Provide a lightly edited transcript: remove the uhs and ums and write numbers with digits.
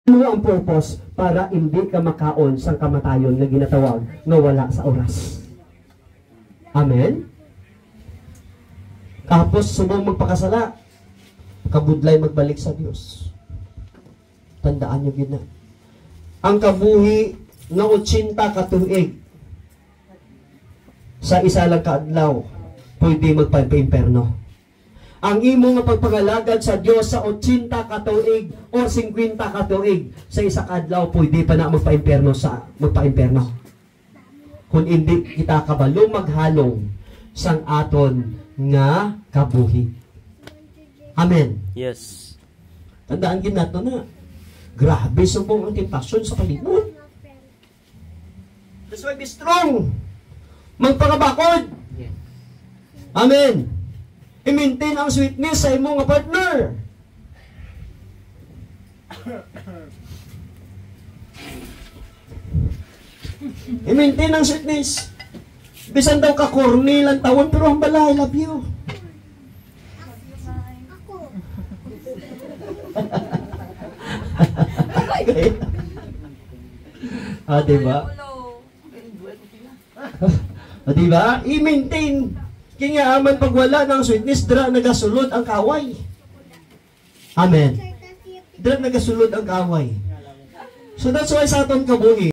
Ano ang purpose para hindi ka makaon sang kamatayon nga ginatawag nga wala sa oras. Amen? Tapos sumong magpakasala, kabudlay magbalik sa Dios. Tandaan niyo gina. Ang kabuhi nga 80 ka tuig sa isa lang kaadlaw pwede magpa-imperno. Ang imo nga pagpangalagad sa Dios sa 80 ka tuig o 50 ka tuig sa isa ka adlaw pwede pa na magpa-imperno kung hindi kita kabalo maghalong sang aton nga kabuhi. Amen. Yes. Tandaan gid nato na grabe subong ang temptasyon sa palibot. That's why be strong. Magpakabakod. Amen. I-maintain ang sweetness sa imong partner. I-maintain ang sweetness. Bisan daw ka corny lang tawon pero ang bala, I love you. Diba? Diba? I-maintain. Kaya aman pag wala ng sweetness, dra nagasulod ang kaway. Amen. Dra nagasulod ang kaway. So that's why sa aton kabuhi,